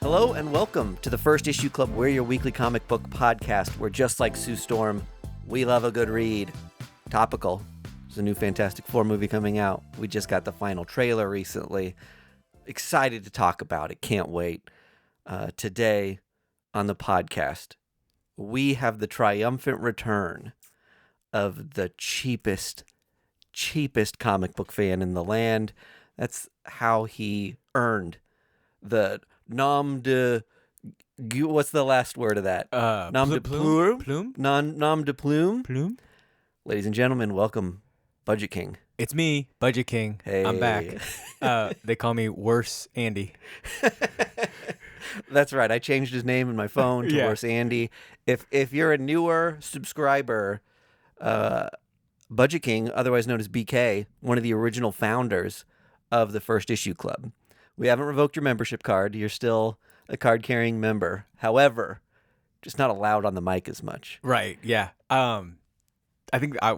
Hello and welcome to the First Issue Club. We're your weekly comic book podcast where, just like Sue Storm, we love a good read. Topical. There's a new Fantastic Four movie coming out. We just got the final trailer recently. Excited to talk about it. Can't wait. Today on the podcast, we have the triumphant return of the cheapest comic book fan in the land. That's how he earned the nom de... What's the last word of that? Nom de plume? Nom de plume? Plume? Ladies and gentlemen, welcome, Budget King. It's me, Budget King. Hey. I'm back. They call me Worse Andy. That's right. I changed his name in my phone to Yeah. Worse Andy. If you're a newer subscriber, Budget King, otherwise known as BK, one of the original founders of the First Issue Club. We haven't revoked your membership card. You're still a card-carrying member. However, just not allowed on the mic as much. Right, yeah. I think I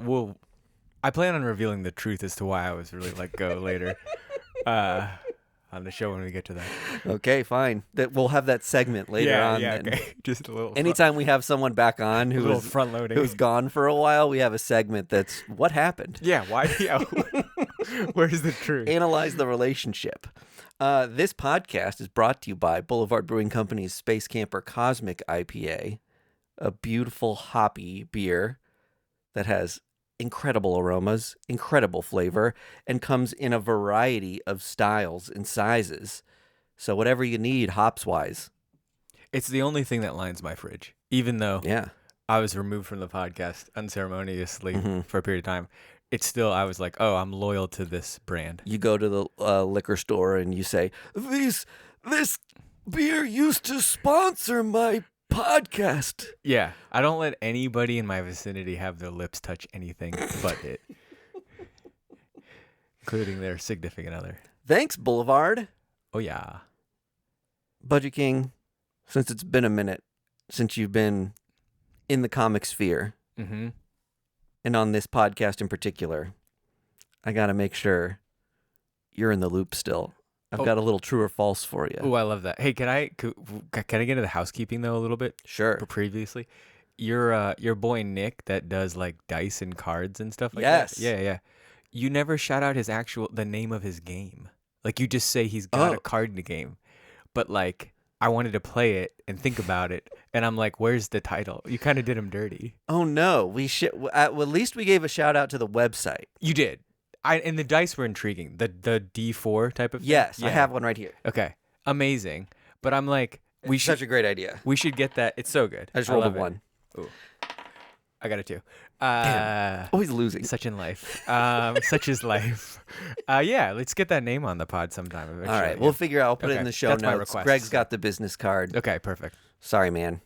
plan on revealing the truth as to why I was really let go later on the show when we get to that. Okay, fine. We'll have that segment later on. Yeah, then. okay. Just a little Anytime we have someone back on who's front-loading. gone for a while, we have a segment that's what happened. Yeah, why? Yeah. Where's the truth? Analyze the relationship. This podcast is brought to you by Boulevard Brewing Company's Space Camper Cosmic IPA, a beautiful hoppy beer that has incredible aromas, incredible flavor, and comes in a variety of styles and sizes. So whatever you need, hops-wise. It's the only thing that lines my fridge, even though Yeah. I was removed from the podcast unceremoniously for a period of time. It's still, I was like, oh, I'm loyal to this brand. You go to the liquor store and you say, this beer used to sponsor my podcast. Yeah, I don't let anybody in my vicinity have their lips touch anything but it, including their significant other. Thanks, Boulevard. Oh, yeah. Budget King, since it's been a minute since you've been in the comic sphere, Mm-hmm. and on this podcast in particular, I got to make sure you're in the loop still. I've got a little true or false for you. Oh, I love that. Hey, can I get into the housekeeping, though, a little bit? Sure. Previously, your boy Nick that does, like, dice and cards and stuff like Yes. that? Yeah. You never shout out the name of his game. Like, you just say he's got a card in the game. But, like, I wanted to play it and think about it, and I'm like, where's the title? You kind of did him dirty. Oh, no. We should. At least we gave a shout out to the website. You did. And the dice were intriguing. The D4 type of thing? Yes, Yeah. I have one right here. Okay. Amazing. But I'm like, Such a great idea. we should get that. It's so good. I just rolled a love it. 1. Ooh. I got it too. Always losing. Such in life. Such is life. Yeah, let's get that name on the pod sometime eventually. All right, we'll figure out. I'll put it Okay, in the show that's my notes. request, Greg's so. got the business card. Okay, perfect. Sorry, man.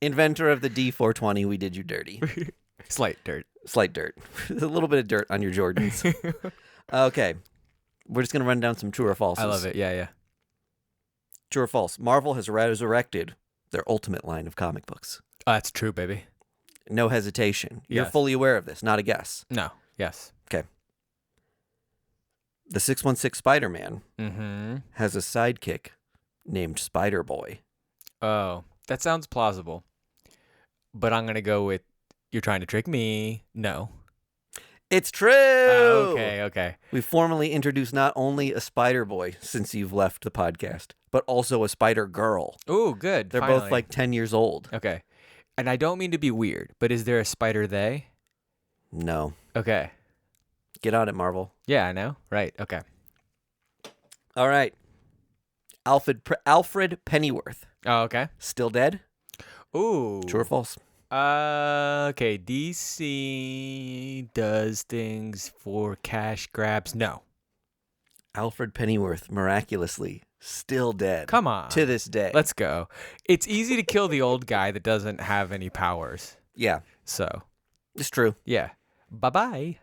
Inventor of the D420, we did you dirty. Slight dirt. Slight dirt. A little bit of dirt on your Jordans. Okay. We're just going to run down some true or falses. I love it. Yeah. True or false? Marvel has resurrected their ultimate line of comic books. Oh, that's true, baby. No hesitation. You're Yes. fully aware of this, not a guess. No. Yes. Okay. The 616 Spider-Man Mm-hmm. has a sidekick named Spider-Boy. Oh, that sounds plausible. But I'm going to go with, you're trying to trick me. No. It's true! Okay. We formally introduced not only a Spider-Boy since you've left the podcast, but also a Spider-Girl. Ooh, good. They're Finally. both like 10 years old. Okay. And I don't mean to be weird, but is there a spider they? No. Okay. Get on it, Marvel. Yeah, I know. Right. Okay. All right. Alfred Pennyworth. Oh, okay. Still dead? Ooh. True or false? Okay. DC does things for cash grabs. No. Alfred Pennyworth, miraculously, still dead. Come on. To this day. Let's go. It's easy to kill the old guy that doesn't have any powers. Yeah, So, it's true. yeah. Bye-bye.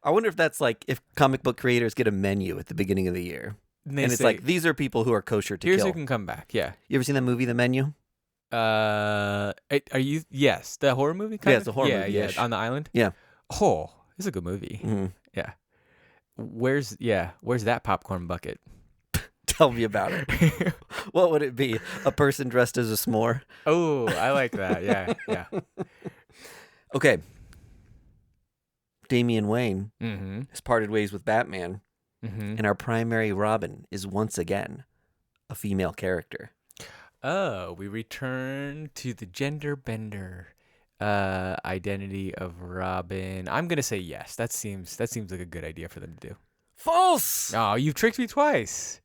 I wonder if that's like if comic book creators get a menu at the beginning of the year. And And it's say, like, these are people who are kosher to here's kill. who can come back. Yeah. You ever seen that movie, The Menu? Are you? Yes, the horror movie. Kind Yeah, of? it's a horror movie-ish. Yeah, on the island. Yeah. Oh, it's a good movie. Mhm. Yeah. Where's that popcorn bucket? Tell me about it. What would it be? A person dressed as a s'more? Oh, I like that. Yeah, yeah. Okay. Damian Wayne Mm-hmm. has parted ways with Batman, Mm-hmm. and our primary Robin is once again a female character. Oh, we return to the gender bender identity of Robin. I'm gonna say yes. That seems like a good idea for them to do. False! Oh, you've tricked me twice.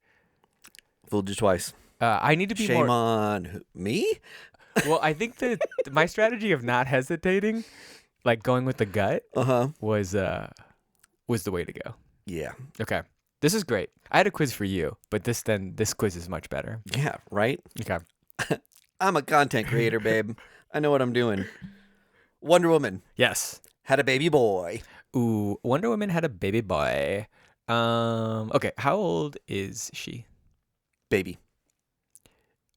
Fooled you twice. I need to be Shame more. on me? Well, I think that my strategy of not hesitating, like going with the gut, Uh-huh. was the way to go. Yeah. Okay, this is great. I had a quiz for you, but this quiz is much better. Yeah, right? Okay. I'm a content creator, babe. I know what I'm doing. Wonder Woman Yes. had a baby boy. Ooh, Wonder Woman had a baby boy. Okay, how old is she? Baby.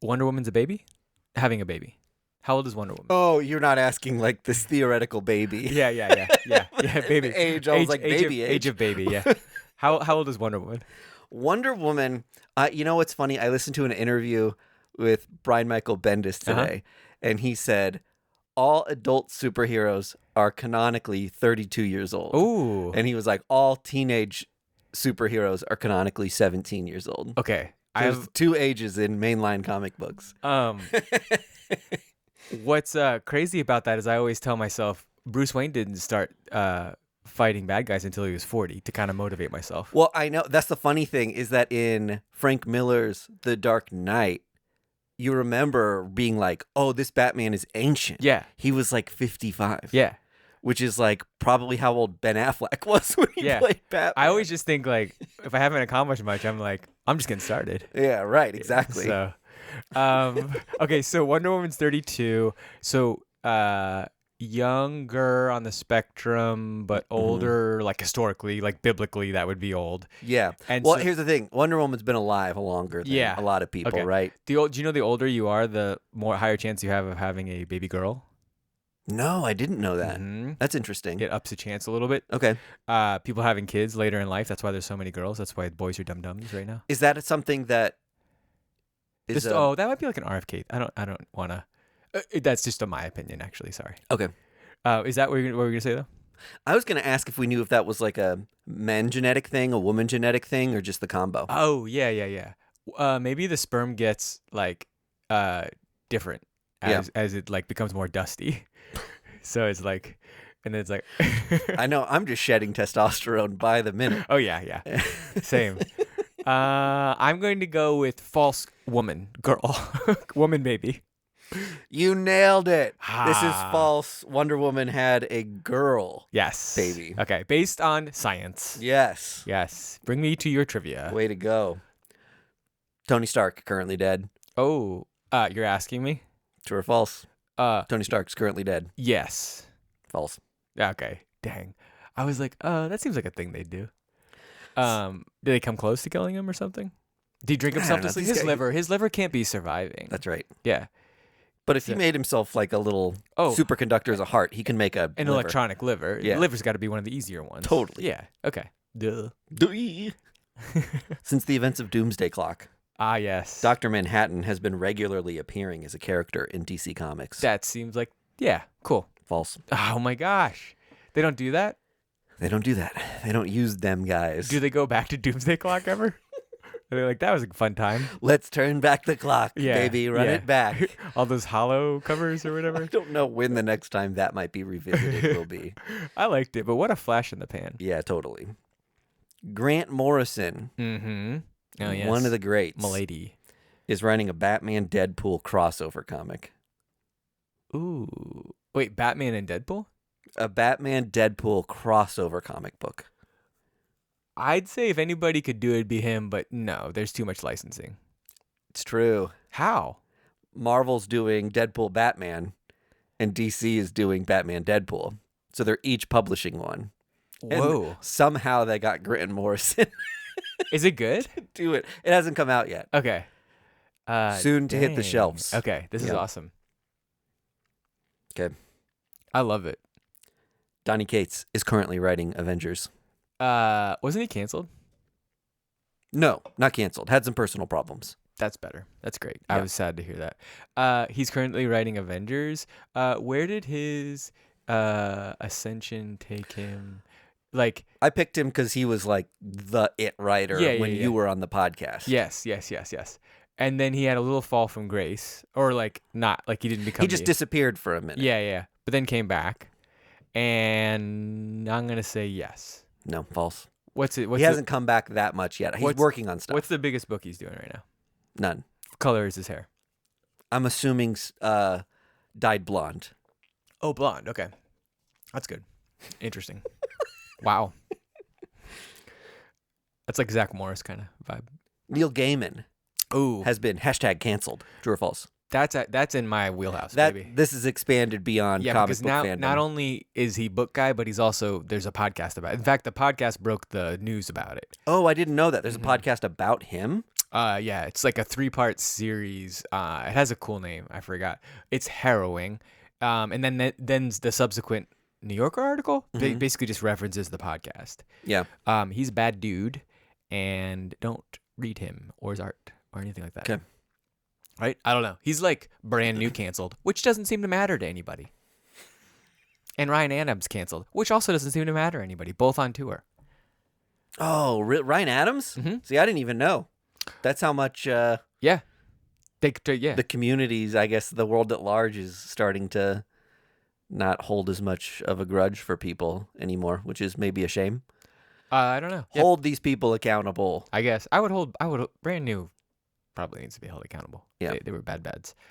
Wonder Woman's a baby? Having a baby. How old is Wonder Woman? Oh, you're not asking like this theoretical baby. Yeah, baby. Age, I was like, baby age. Age of baby, yeah. How old is Wonder Woman? Wonder Woman, you know what's funny? I listened to an interview with Brian Michael Bendis today, and he said, all adult superheroes are canonically 32 years old. Ooh. And he was like, all teenage superheroes are canonically 17 years old. Okay. I There's have 2 ages in mainline comic books. What's crazy about that is I always tell myself Bruce Wayne didn't start fighting bad guys until he was 40 to kind of motivate myself. Well, I know that's the funny thing is that in Frank Miller's The Dark Knight, you remember being like, oh, this Batman is ancient. Yeah. He was like 55. Yeah. Which is like probably how old Ben Affleck was when he played Batman. I always just think like if I haven't accomplished much, I'm like, I'm just getting started. Yeah, right, exactly. So okay, so Wonder Woman's 32. So younger on the spectrum, but older, like historically, like biblically, that would be old. Yeah. And well, so, here's the thing. Wonder Woman's been alive longer than a lot of people, right? Do you know the older you are, the more higher chance you have of having a baby girl? No, I didn't know that. Mm-hmm. That's interesting. It ups the chance a little bit. Okay. People having kids later in life, that's why there's so many girls. That's why boys are dum-dums right now. Is that something that is that might be like an RFK. I don't want to. That's just my opinion, actually. Sorry. Okay. Is that what you were going to say, though? I was going to ask if we knew if that was like a men genetic thing, a woman genetic thing, or just the combo. Oh, yeah. Maybe the sperm gets like different as it like becomes more dusty. So it's like, and then it's like, I know I'm just shedding testosterone by the minute. Oh yeah, same. I'm going to go with false woman, girl, woman baby. You nailed it. This is false. Wonder Woman had a girl. Yes. Baby. Okay, based on science. Yes. Bring me to your trivia. Way to go. Tony Stark, currently dead. Oh, you're asking me? True or false? Tony Stark's currently dead. Yes. False. Okay. Dang. I was like, that seems like a thing they do. Did they come close to killing him or something? Did he drink himself to sleep? His liver can't be surviving. That's right. Yeah. But if he made himself like a little superconductor as a heart, he can make an electronic liver. Yeah. The liver's got to be one of the easier ones. Totally. Yeah. Okay. Duh. Since the events of Doomsday Clock. Ah, yes. Dr. Manhattan has been regularly appearing as a character in DC Comics. That seems like, yeah, cool. False. Oh my gosh. They don't do that? They don't do that. They don't use them guys. Do they go back to Doomsday Clock ever? They're like, that was a fun time. Let's turn back the clock, baby. Run it back. All those hollow covers or whatever. I don't know when the next time that might be revisited will be. I liked it, but what a flash in the pan. Yeah, totally. Grant Morrison, Oh, yes. one of the greats, Milady, is writing a Batman Deadpool crossover comic. Ooh. Wait, Batman and Deadpool? A Batman Deadpool crossover comic book. I'd say if anybody could do it, it'd be him, but no, there's too much licensing. It's true. How? Marvel's doing Deadpool Batman, and DC is doing Batman Deadpool. So they're each publishing one. Whoa. And somehow they got Grant Morrison. Is it good? Do it. It hasn't come out yet. Okay. Soon to hit the shelves. Okay, this is awesome. Okay. I love it. Donny Cates is currently writing Avengers. Wasn't he canceled? No, not canceled. Had some personal problems. That's better. That's great. Yeah. I was sad to hear that. He's currently writing Avengers. Where did his ascension take him? Like, I picked him because he was like the it writer when you were on the podcast. yes. And then he had a little fall from grace, or like not, like he didn't become. He just disappeared for a minute. Yeah. But then came back, and I'm gonna say yes. No, false. He hasn't come back that much yet. He's working on stuff. What's the biggest book he's doing right now? None. Color is his hair. I'm assuming dyed blonde. Oh, blonde. Okay, that's good. Interesting. Wow. That's like Zach Morris kind of vibe. Neil Gaiman has been #canceled. True or false? That's in my wheelhouse, baby. This is expanded beyond comic book now, fandom. not only is he book guy, but there's a podcast about it. In fact, the podcast broke the news about it. Oh, I didn't know that. There's a podcast about him? Yeah, it's like a 3-part series. It has a cool name. I forgot. It's harrowing. And then the subsequent New Yorker article basically just references the podcast. Yeah. He's a bad dude, and don't read him or his art or anything like that. Okay. Right? I don't know. He's like brand new canceled, which doesn't seem to matter to anybody. And Ryan Adams canceled, which also doesn't seem to matter to anybody. Both on tour. Oh, Ryan Adams? Mm-hmm. See, I didn't even know. That's how much Yeah. the communities, I guess the world at large is starting to not hold as much of a grudge for people anymore, which is maybe a shame. I don't know. Hold these people accountable. I guess. Brand new probably needs to be held accountable. Yeah. They were bad.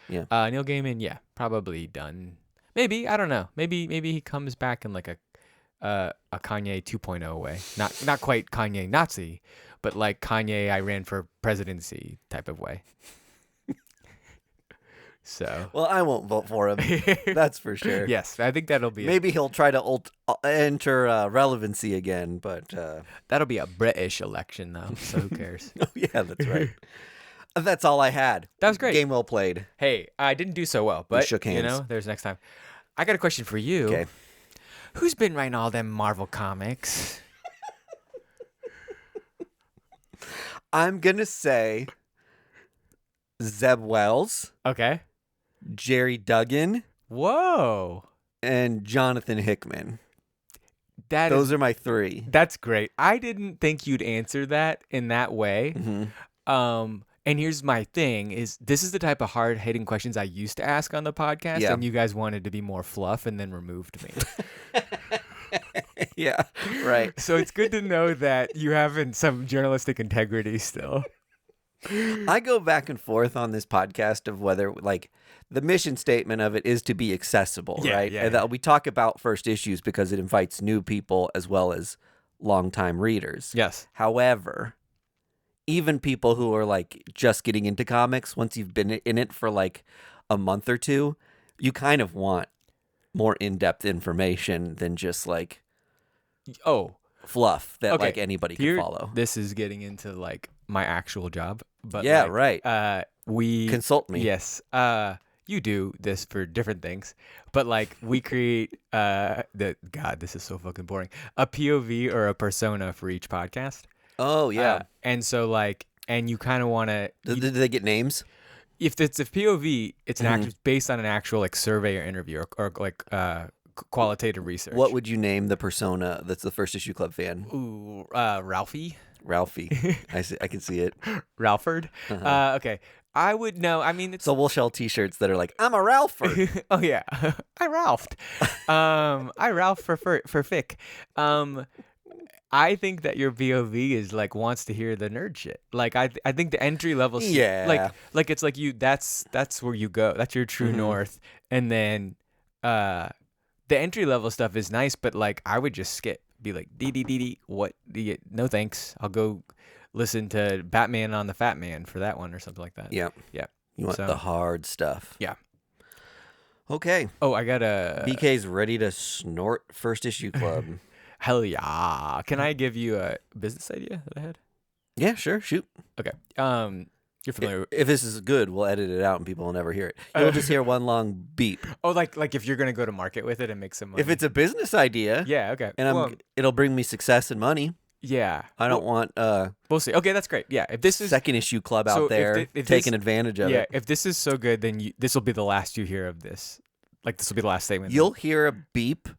Yeah. Neil Gaiman, probably done. Maybe, I don't know. Maybe he comes back in like a Kanye 2.0 way. Not quite Kanye Nazi, but like Kanye I ran for presidency type of way. So. Well, I won't vote for him. That's for sure. Yes, I think that'll be. Maybe he'll try to enter relevancy again, but that'll be a British election though. So who cares? Oh yeah, that's right. That's all I had. That was great. Game well played. Hey, I didn't do so well, but shook hands. there's next time. I got a question for you. Okay. Who's been writing all them Marvel comics? I'm gonna say Zeb Wells. Okay. Jerry Duggan. Whoa. And Jonathan Hickman. Those are my 3. That's great. I didn't think you'd answer that in that way. Mm-hmm. And here's my thing is this is the type of hard-hitting questions I used to ask on the podcast, and you guys wanted to be more fluff and then removed me. Yeah, right. So it's good to know that you have some journalistic integrity still. I go back and forth on this podcast of whether, like, the mission statement of it is to be accessible, right? And we talk about first issues because it invites new people as well as longtime readers. Yes. However, even people who are, like, just getting into comics, once you've been in it for, like, a month or two, you kind of want more in-depth information than just, like, fluff that, like, anybody can follow. This is getting into, like, my actual job. But yeah, like, right. We consult me. Yes. You do this for different things, but like we create this is so fucking boring. A POV or a persona for each podcast. Oh yeah. And so like, and you kind of want to. Do they get names? If it's a POV, it's an based on an actual like survey or interview or like qualitative research. What would you name the persona that's the First Issue Club fan? Ooh, Ralphie. I can see it. Ralphard. Okay. I would know. I mean, so we'll sell T-shirts that are like, "I'm a Ralphard." Oh yeah, I Ralphed. I Ralph for Fick. I think that your POV is like wants to hear the nerd shit. Like I think the entry level. Yeah. Like it's like you. That's where you go. That's your true north. And then, the entry level stuff is nice, but like I would just skip. Be like, what? No thanks. I'll go listen to Batman on the Fat Man for that one or something like that. Yeah. You want the hard stuff. Yeah. Okay. Oh, I got a... BK's ready to snort First Issue Club. Hell yeah. Can I give you a business idea that I had? Yeah, sure. Shoot. Okay. You're familiar if this is good, we'll edit it out and people will never hear it. You'll just hear one long beep. Oh, like if you're going to go to market with it and make some money. If it's a business idea. Yeah, okay. And it'll bring me success and money. Yeah. I don't want We'll see. Okay, that's great. Yeah, if this is second issue club so out there if taking this, advantage of yeah, it. if this is so good, then this will be the last you hear of this. Like this will be the last statement. You'll hear a beep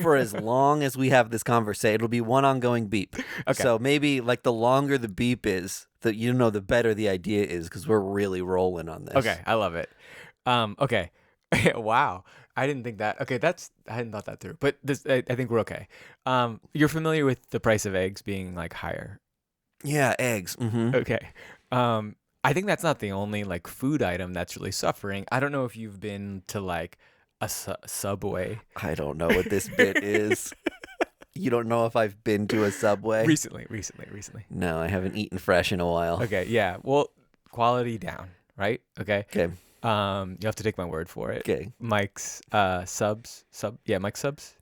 for as long as we have this conversation. It'll be one ongoing beep. Okay. So maybe like the longer the beep is, the better the idea is, because we're really rolling on this. Okay, I love it. Okay. Wow. I didn't think that. Okay, I hadn't thought that through. But this, I think we're okay. You're familiar with the price of eggs being like higher. Yeah, eggs. Mm-hmm. Okay. I think that's not the only like food item that's really suffering. I don't know if you've been to like a Subway. I don't know what this bit is. You don't know if I've been to a Subway? Recently. No, I haven't eaten fresh in a while. Okay, yeah. Well, quality down, right? Okay. Okay. You have to take my word for it. Okay. Mike's Mike's subs.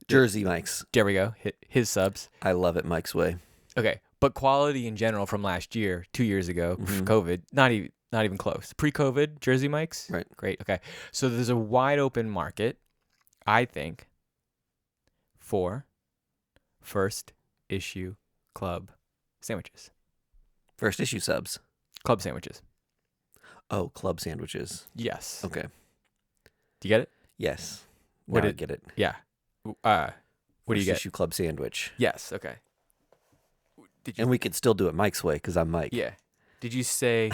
Jersey Mike's. There we go. His subs. I love it Mike's way. Okay, but quality in general from last year, 2 years ago, COVID, not even close. Pre-COVID, Jersey Mike's. Right. Great. Okay, so there's a wide open market, I think, for first issue club sandwiches. First issue subs. Club sandwiches. Oh, club sandwiches. Yes. Okay. Do you get it? Yes. What Now I did- get it. Yeah. What do you First get? issue club sandwich. Yes. Okay. Did you? And we could still do it Mike's way because I'm Mike. Yeah. Did you say?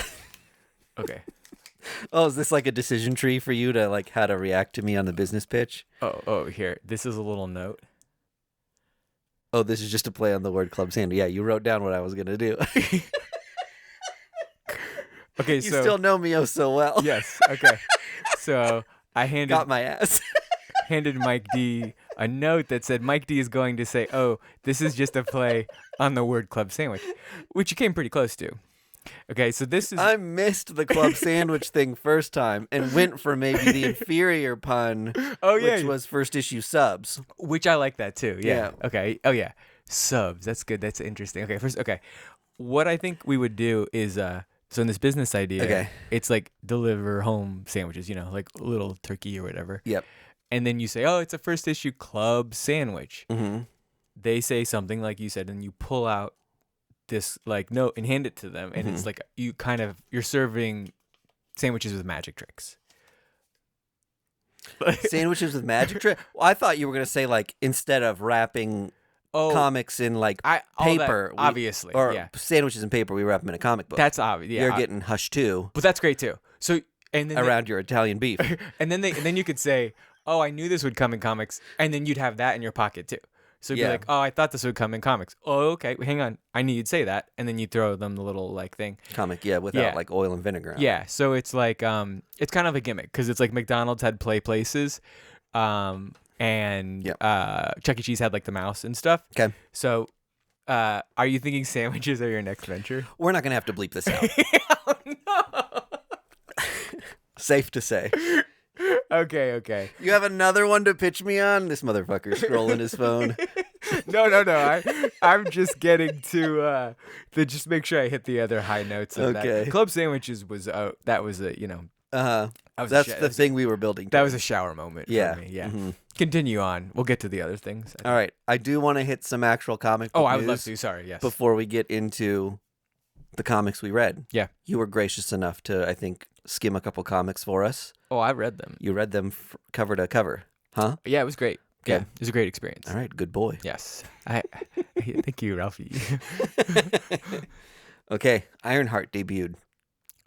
Okay. Oh, is this like a decision tree for you to like how to react to me on the business pitch? Oh, here. This is a little note. Oh, this is just a play on the word club sandwich. Yeah, you wrote down what I was gonna do. Okay, You so still know me oh so well. yes. Okay. So I Got my ass. handed Mike D a note that said Mike D is going to say, "Oh, this is just a play on the word club sandwich," which you came pretty close to. Okay, so this is I missed the club sandwich thing first time and went for maybe the inferior pun, which was first issue subs. which I like that too. Yeah. Yeah. Okay. Oh yeah. Subs. That's good. That's interesting. Okay. First. Okay. What I think we would do is so in this business idea, Okay. it's like deliver home sandwiches, like little turkey or whatever. Yep. And then you say, "Oh, it's a first issue club sandwich." Mm-hmm. They say something like you said, and you pull out this like note and hand it to them, and it's like you're serving sandwiches with magic tricks. Sandwiches with magic trick. Well, I thought you were gonna say like instead of wrapping comics in like paper, obviously, or yeah. sandwiches in paper, we wrap them in a comic book. That's obvious. Yeah, You're getting Hush too but that's great too. So and then around your Italian beef. and then you could say, "Oh, I knew this would come in comics," and then you'd have that in your pocket too. So you'd be like, "Oh, I thought this would come in comics." Oh, okay, hang on, I knew you'd say that, and then you throw them the little like thing. Comic, yeah, without like oil and vinegar. Yeah, so it's like it's kind of a gimmick because it's like McDonald's had play places, and Chuck E. Cheese had like the mouse and stuff. Okay. So, are you thinking sandwiches are your next venture? We're not gonna have to bleep this out. Oh no. Safe to say. Okay. You have another one to pitch me on? This motherfucker scrolling his phone. No. I'm just getting to just make sure I hit the other high notes of Okay. that. Club sandwiches was that was a That's the thing we were building. That was a shower moment Yeah. for me. Yeah. Mhm. Continue on. We'll get to the other things. All right. I do want to hit some actual comic book Oh, I would love news to. Sorry. Yes. before we get into the comics we read. Yeah. You were gracious enough to, I think, skim a couple comics for us. Oh, I read them. You read them cover to cover, huh? Yeah, it was great. Okay. Yeah, it was a great experience. All right. Good boy. Yes. Thank you, Ralphie. Okay. Ironheart debuted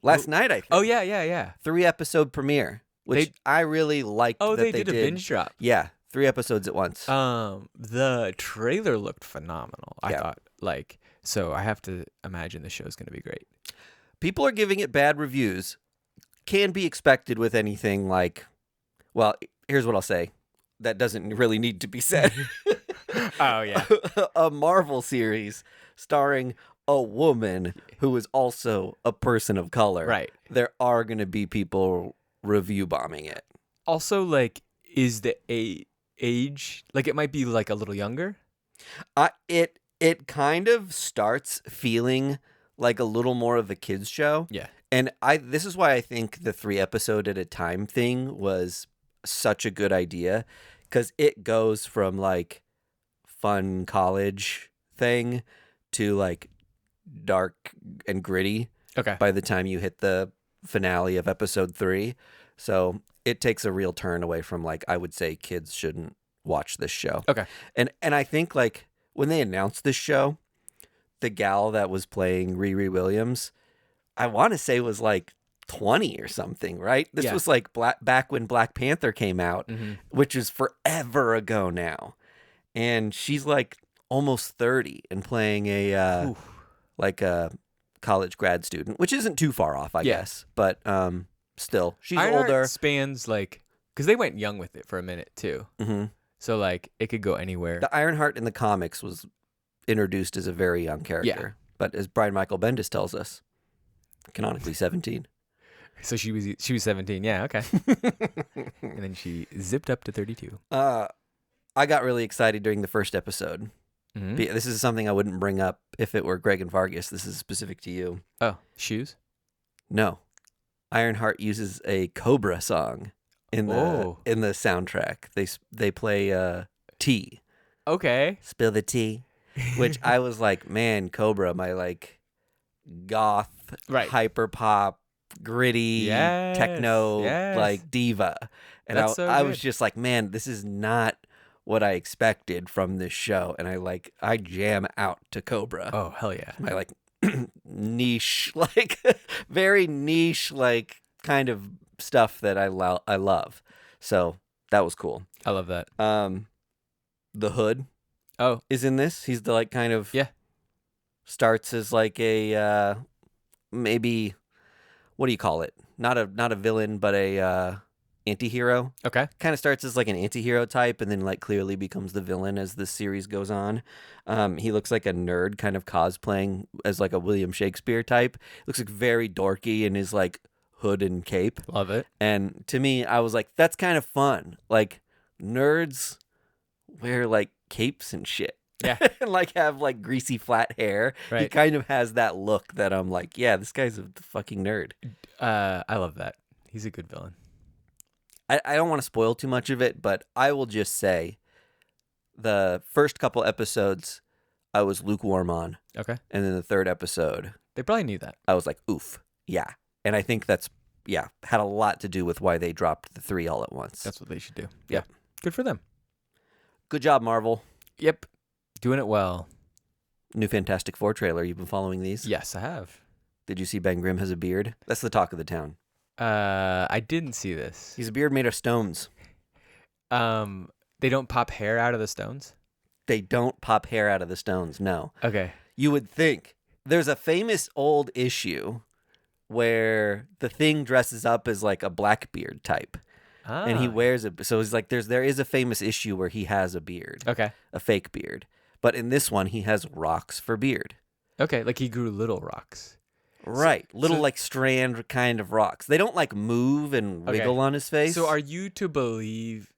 last night, I think. Oh, yeah. 3-episode premiere, which I really liked. Oh, that they did a binge drop. Yeah. 3 episodes at once. The trailer looked phenomenal. I Yeah. thought, so I have to imagine the show's going to be great. People are giving it bad reviews. Can be expected with anything like, well, here's what I'll say. That doesn't really need to be said. Oh, yeah. A Marvel series starring a woman who is also a person of color. Right. There are going to be people review bombing it. Also, is the age, it might be, a little younger? It kind of starts feeling like a little more of a kids show. Yeah. And this is why I think the 3 episode at a time thing was such a good idea, because it goes from fun college thing to like dark and gritty Okay. by the time you hit the finale of episode 3. So it takes a real turn away from like, I would say kids shouldn't watch this show. Okay. And I think like when they announced this show, the gal that was playing Riri Williams, I want to say was like 20 or something, right? This was like back when Black Panther came out, which is forever ago now. And she's like almost 30 and playing a like a college grad student, which isn't too far off, I guess. But still, she's Ironheart older. spans like, because they went young with it for a minute too. Mm-hmm. So like it could go anywhere. The Ironheart in the comics was introduced as a very young character, but as Brian Michael Bendis tells us, canonically 17. So she was 17. Yeah. Okay. And then she zipped up to 32. I got really excited during the first episode. Mm-hmm. This is something I wouldn't bring up if it were Greg and Vargas. This is specific to you. Oh, shoes? No. Ironheart uses a Cobra song in the soundtrack. They play Tea. Okay. Spill the tea. Which I was like, man, Cobra, my like goth, hyper pop, gritty, techno like diva. And I was just like, man, this is not what I expected from this show. And I jam out to Cobra. Oh, hell yeah. My like niche, like very niche, like kind of stuff that I love. So that was cool. I love that. The Hood is in this. He's the like kind of starts as like a maybe, what do you call it? Not a villain, but a anti-hero. Okay. Kind of starts as like an anti-hero type and then like clearly becomes the villain as the series goes on. He looks like a nerd kind of cosplaying as like a William Shakespeare type. Looks like very dorky in his like hood and cape. Love it. And to me, I was like, that's kind of fun. Like nerds wear like capes and shit. Yeah. And like have like greasy flat hair. Right. He kind of has that look that I'm like, yeah, this guy's a fucking nerd. I love that. He's a good villain. I don't want to spoil too much of it, but I will just say the first couple episodes I was lukewarm on. Okay. And then the third episode, They probably knew that. I was like, oof, yeah. And I think that's, had a lot to do with why they dropped the 3 all at once. That's what they should do. Yeah. Good for them. Good job, Marvel. Yep. Doing it well. New Fantastic Four trailer. You've been following these? Yes, I have. Did you see Ben Grimm has a beard? That's the talk of the town. I didn't see this. He's a beard made of stones. They don't pop hair out of the stones? They don't pop hair out of the stones, no. Okay. You would think. There's a famous old issue where the Thing dresses up as like a Blackbeard type. And he wears it. So he's like, there is a famous issue where he has a beard. Okay. A fake beard. But in this one, he has rocks for beard. Okay, like he grew little rocks. Right. Little like strand kind of rocks. They don't like move and wiggle on his face. So are you to believe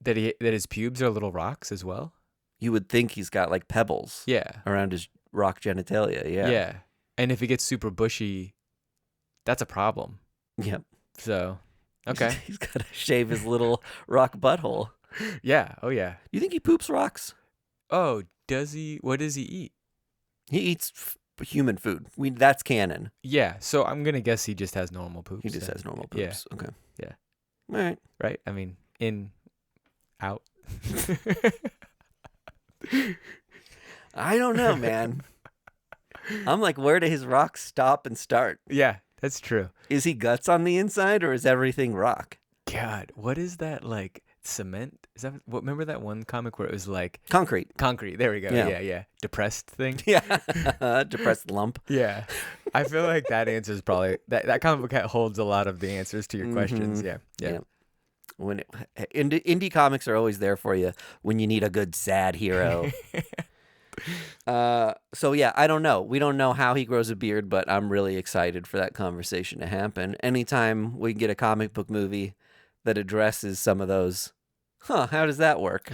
that his pubes are little rocks as well? You would think he's got like pebbles around his rock genitalia. Yeah. Yeah. And if he gets super bushy, that's a problem. Yep. So, okay. He's got to shave his little rock butthole. Yeah. Oh, yeah. You think he poops rocks? Oh, does he? What does he eat? He eats human food. That's canon. Yeah. So I'm going to guess he just has normal poops. He just has normal poops. Yeah. Okay. Yeah. All right. Right? I mean, in, out. I don't know, man. I'm like, where do his rocks stop and start? Yeah, that's true. Is he guts on the inside or is everything rock? God, what is that like? Cement? Is that what? Remember that one comic where it was like concrete? There we go. Yeah. Depressed thing. Yeah, depressed lump. Yeah, I feel like that answer is probably that comic book holds a lot of the answers to your questions. Yeah. When indie comics are always there for you when you need a good sad hero. So yeah, I don't know. We don't know how he grows a beard, but I'm really excited for that conversation to happen. Anytime we can get a comic book movie that addresses some of those, how does that work?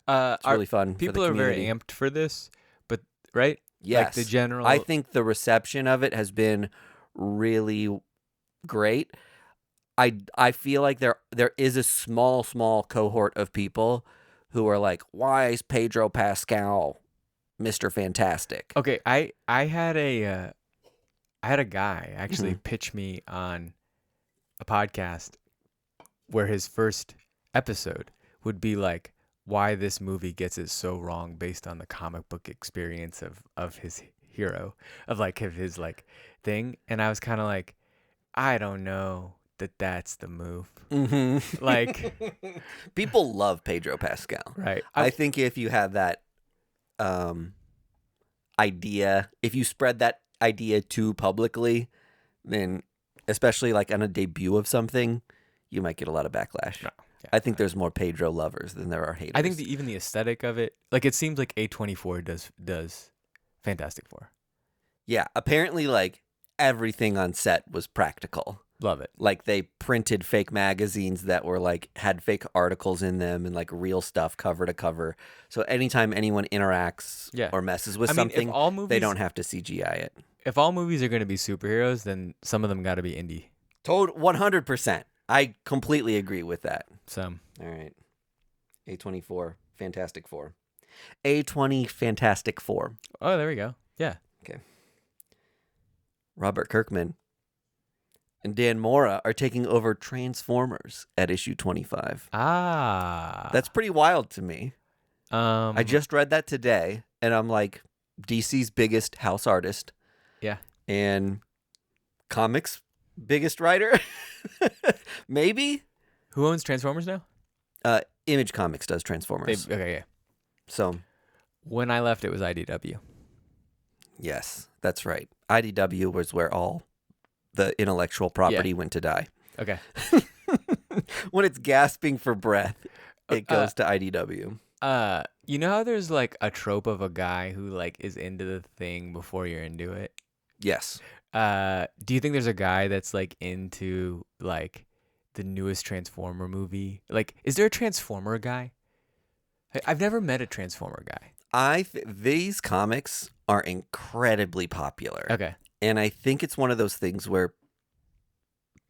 It's really fun. People are very amped for this, but right? Yes. Like the general. I think the reception of it has been really great. I feel like there is a small cohort of people who are like, why is Pedro Pascal Mr. Fantastic. Okay, I had a guy actually pitch me on a podcast where his first episode would be like why this movie gets it so wrong based on the comic book experience of his hero, of his like thing. And I was kind of like, I don't know that's the move. Mm-hmm. Like, people love Pedro Pascal. right. I think if you have that idea, if you spread that idea too publicly, then especially like on a debut of something, you might get a lot of backlash. No, yeah, I think there's more Pedro lovers than there are haters. I think even the aesthetic of it, like it seems like A24 does Fantastic Four. Yeah, apparently like everything on set was practical. Love it. Like they printed fake magazines that were like had fake articles in them and like real stuff cover to cover. So anytime anyone interacts or messes with something, if all movies, they don't have to CGI it. If all movies are going to be superheroes, then some of them got to be indie. 100%. I completely agree with that. So, all right. A24, Fantastic Four. A20 Fantastic Four. Oh, there we go. Yeah. Okay. Robert Kirkman and Dan Mora are taking over Transformers at issue 25. Ah. That's pretty wild to me. I just read that today, and I'm like, DC's biggest house artist. Yeah. And comics biggest writer. Maybe. Who owns Transformers now? Image Comics does Transformers. Okay, yeah. So when I left, it was IDW. Yes, that's right. IDW was where all the intellectual property went to die. Okay. When it's gasping for breath, it goes to IDW. You know how there's like a trope of a guy who like is into the thing before you're into it? Yes. Do you think there's a guy that's like into like the newest Transformer movie? Like, is there a Transformer guy? I've never met a Transformer guy. These comics are incredibly popular. Okay. And I think it's one of those things where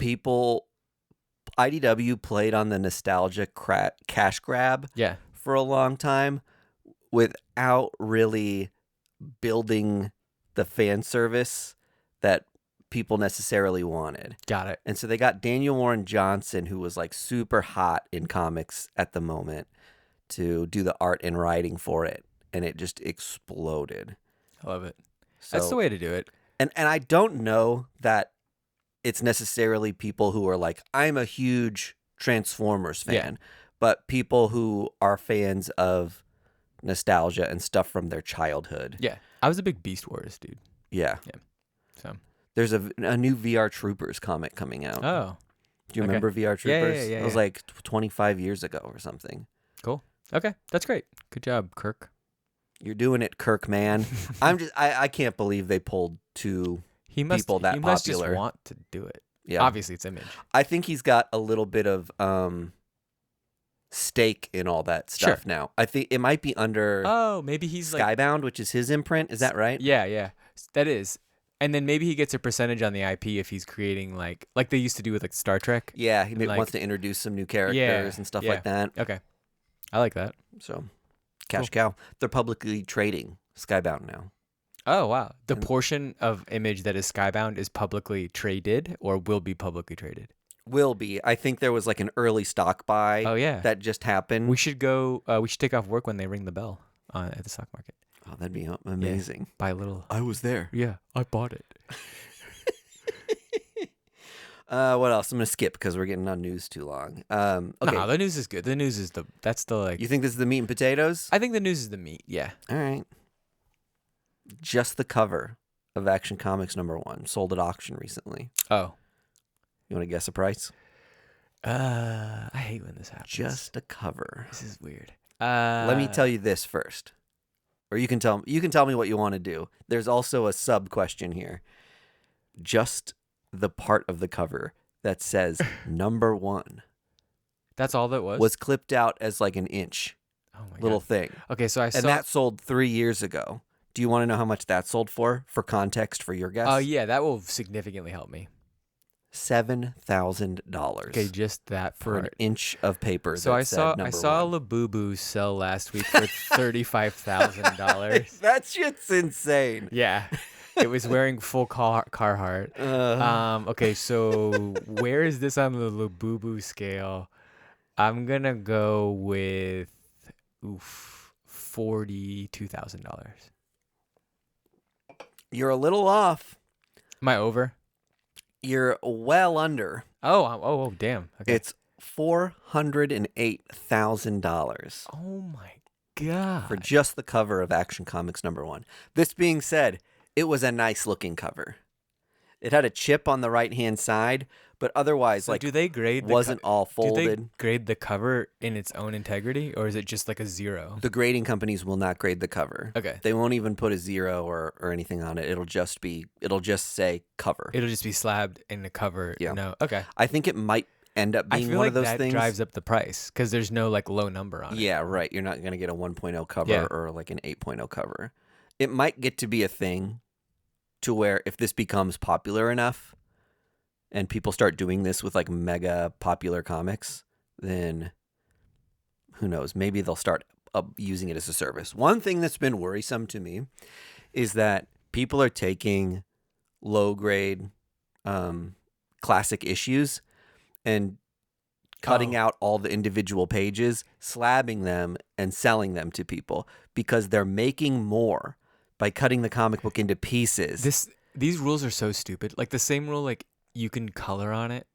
IDW played on the nostalgia cash grab for a long time without really building the fan service that people necessarily wanted. Got it. And so they got Daniel Warren Johnson, who was like super hot in comics at the moment, to do the art and writing for it. And it just exploded. I love it. So, that's the way to do it. And I don't know that it's necessarily people who are like, I'm a huge Transformers fan, but people who are fans of nostalgia and stuff from their childhood. Yeah. I was a big Beast Wars dude. Yeah. So there's a new VR Troopers comic coming out. Oh. Do you remember VR Troopers? Yeah. It was like 25 years ago or something. Cool. Okay. That's great. Good job, Kirk. You're doing it, Kirkman. I can't believe they pulled two people that popular. He must just want to do it. Yeah. Obviously, it's Image. I think he's got a little bit of stake in all that stuff now. I think it might be under maybe he's Skybound, which is his imprint. Is that right? Yeah. That is. And then maybe he gets a percentage on the IP if he's creating like they used to do with like Star Trek. Yeah, he wants to introduce some new characters and stuff like that. Okay. I like that. So, cash cow. They're publicly trading Skybound now. Oh, wow. The portion of Image that is Skybound is publicly traded or will be publicly traded? Will be. I think there was like an early stock buy that just happened. We should go. We should take off work when they ring the bell at the stock market. Oh, that'd be amazing. Yeah. Buy a little. I was there. Yeah, I bought it. What else? I'm going to skip because we're getting on news too long. Okay. No, the news is good. The news is that's the like. You think this is the meat and potatoes? I think the news is the meat. Yeah. All right. Just the cover of Action Comics #1 sold at auction recently. Oh. You want to guess a price? I hate when this happens. Just a cover. This is weird. Let me tell you this first. Or you can tell me what you want to do. There's also a sub question here. Just the part of the cover that says #1. That's all that was clipped out as like an inch. Oh my little God. thing. Okay, so and that sold 3 years ago. Do you want to know how much that sold for context for your guess? Oh yeah, that will significantly help me. $7,000. Okay, just that for an part. inch of paper. So that I said saw number a one. Labubu sell last week for $35,000. That shit's insane. Yeah, it was wearing full Carhartt. Okay, so where is this on the Labubu scale? I'm gonna go with $42,000. You're a little off. Am I over? You're well under. Oh, damn. Okay. It's $408,000 Oh my god. for just the cover of Action Comics #1. This being said, it was a nice looking cover. It had a chip on the right hand side, but otherwise, So do they grade wasn't all Do folded. they grade the cover in its own integrity, or is it just like a 0? The grading companies will not grade the cover. Okay. They won't even put a 0 or anything on it. It'll just say cover. It'll just be slabbed in the cover. Yeah. No. Okay. I think it might end up I being feel one like of those that things. drives up the price because there's no like low number on it. Yeah, right. You're not going to get a 1.0 cover Yeah. or like an 8.0 cover. It might get to be a thing to where if this becomes popular enough and people start doing this with like mega popular comics, then who knows? Maybe they'll start using it as a service. One thing that's been worrisome to me is that people are taking low grade classic issues and cutting out all the individual pages, slabbing them, and selling them to people because they're making more by cutting the comic book into pieces. These rules are so stupid. Like the same rule, like you can color on it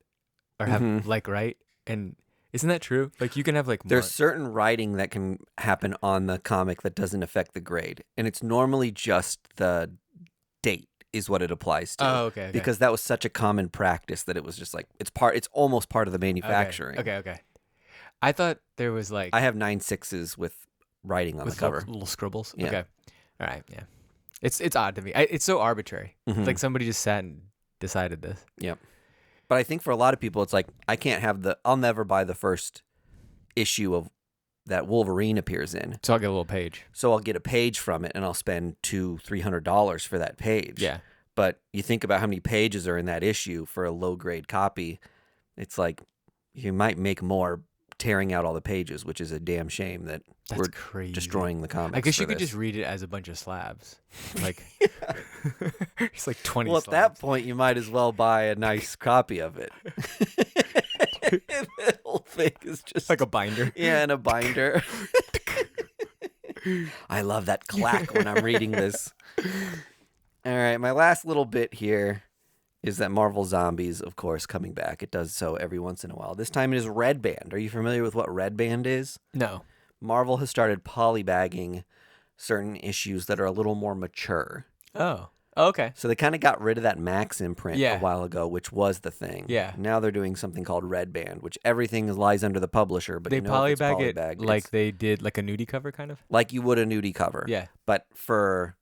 or have like right, and isn't that true? Like you can have like There's certain writing that can happen on the comic that doesn't affect the grade, and it's normally just the date is what it applies to. Oh, okay. Because that was such a common practice that it was just like it's almost part of the manufacturing. Okay. I thought there was like I have 9 6s with writing on the cover. little scribbles. Yeah. Okay. All right. Yeah. It's odd to me. It's so arbitrary. Mhm. Like somebody just sat and decided this. Yep. But I think for a lot of people, it's like I'll never buy the first issue of that Wolverine appears in. So I'll get a little page. So I'll get a page from it, and I'll spend $200-$300 for that page. Yeah. But you think about how many pages are in that issue for a low grade copy. It's like you might make more tearing out all the pages, which is a damn shame that That's we're crazy. destroying the comics. I guess for you could this. just read it as a bunch of slabs. Like it's like 20 Well, at slabs. that point, you might as well buy a nice copy of it. The whole thing is just like a binder. Yeah, in a binder. I love that clack when I'm reading this. All right, my last little bit here is that Marvel Zombies, of course, coming back. It does so every once in a while. This time it is Red Band. Are you familiar with what Red Band is? No. Marvel has started polybagging certain issues that are a little more mature. Oh, okay. So they kind of got rid of that Max imprint Yeah. a while ago, which was the thing. Yeah. Now they're doing something called Red Band, which everything lies under the publisher. But They you know if it's polybag polybagged, it like it's they did like a nudie cover kind of? like you would a nudie cover. Yeah. But for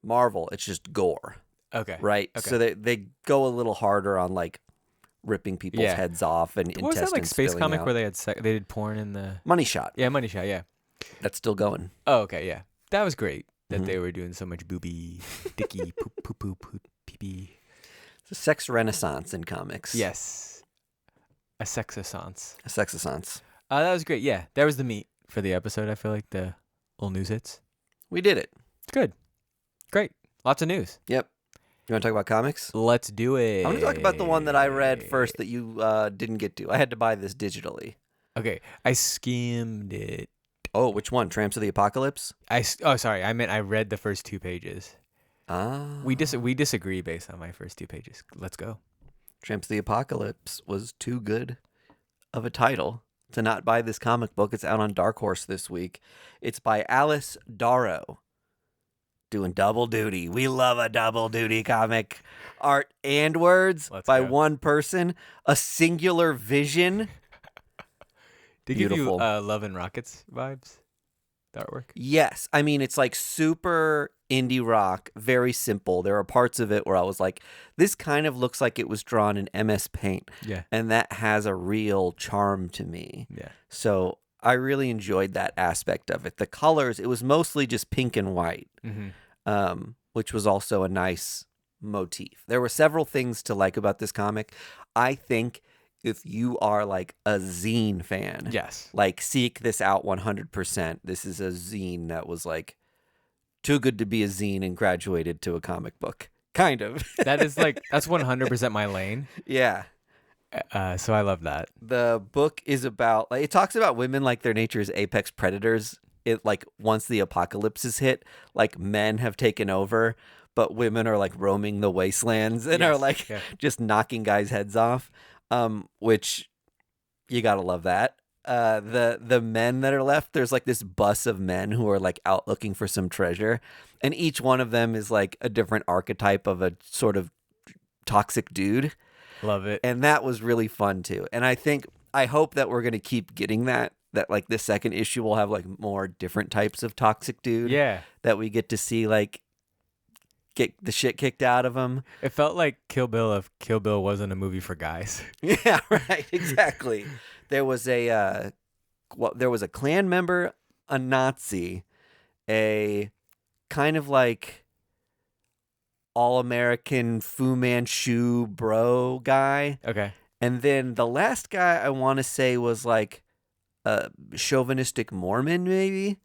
Marvel, it's just gore, Okay. right? Okay. So they go a little harder on like ripping people's Yeah. heads off and What was that like intestines space spilling comic out. where they had they did porn in the Money Shot. Yeah, Money Shot, yeah. That's still going. Oh, okay, yeah. That was great that Mhm. they were doing so much booby, dicky, poop, pee pee. It's a sex renaissance in comics. Yes. A sexessence. A sexessence. That was great. Yeah, that was the meat for the episode. I feel like the little news hits. We did it. It's good. Great. Lots of news. Yep. You want to talk about comics? Let's do it. I'm going to talk about the one that I read first that you didn't get to. I had to buy this digitally. Okay, I skimmed it. Oh, which one? Tramps of the Apocolypse? Sorry. I meant I read the first 2 pages. Ah. We disagree based on my first 2 pages. Let's go. Tramps of the Apocalypse was too good of a title to not buy this comic book. It's out on Dark Horse this week. It's by Alice Darrow. Doing double duty. We love a double duty comic. Art and words Let's by go. one person. A singular vision. Did it give you Beautiful. Love and Rockets vibes? The artwork? Yes. I mean, it's like super indie rock, very simple. There are parts of it where I was like, this kind of looks like it was drawn in MS Paint. Yeah. And that has a real charm to me. Yeah. So I really enjoyed that aspect of it. The colors, it was mostly just pink and white, Mm-hmm. which was also a nice motif. There were several things to like about this comic. I think if you are like a zine fan, Yes. like seek this out 100%. This is a zine that was like too good to be a zine and graduated to a comic book. Kind of. That's 100% my lane. Yeah. So I love that. The book is about, like, it talks about women like their nature is apex predators. It like once the apocalypse is hit, like men have taken over, but women are like roaming the wastelands and are like just knocking guys' heads off. Which you gotta love that. The men that are left, there's like this bus of men who are like out looking for some treasure, and each one of them is like a different archetype of a sort of toxic dude. Love it. And that was really fun too. And I hope that we're gonna keep getting that like the second issue will have like more different types of toxic dude. Yeah. That we get to see like get the shit kicked out of them. It felt like Kill Bill if Kill Bill wasn't a movie for guys. Yeah, right. Exactly. There was a Klan member, a Nazi, a kind of like all-American Fu Manchu bro guy. Okay. And then the last guy I want to say was like a chauvinistic Mormon, maybe.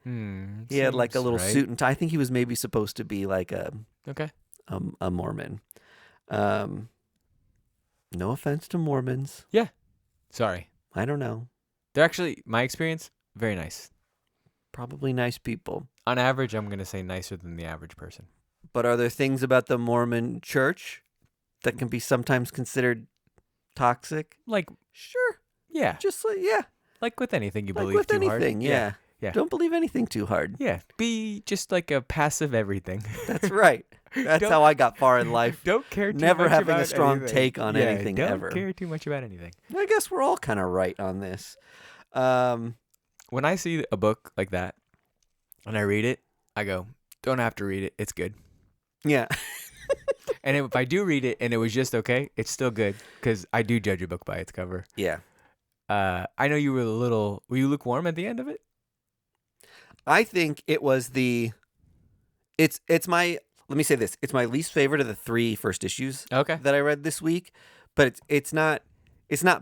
He had like a little suit and tie. I think he was maybe supposed to be like a Mormon. No offense to Mormons. Yeah. Sorry. I don't know. They're actually, my experience, very nice. Probably nice people. On average, I'm going to say nicer than the average person. But are there things about the Mormon church that can be sometimes considered toxic? Like, sure. Yeah. Just like, yeah. Like with anything you like believe with too anything, hard. Yeah. Don't believe anything too hard. Yeah. Be just like a passive everything. That's right. That's how I got far in life. Don't care too Never much having about a strong anything. take on anything ever. Don't care too much about anything. I guess we're all kind of right on this. When I see a book like that and I read it, I go, don't have to read it. It's good. Yeah. And if I do read it and it was just okay, it's still good because I do judge a book by its cover. Yeah. I know you were you lukewarm at the end of it? I think it was it's my, let me say this. It's my least favorite of the 3 first issues that I read this week, but it's not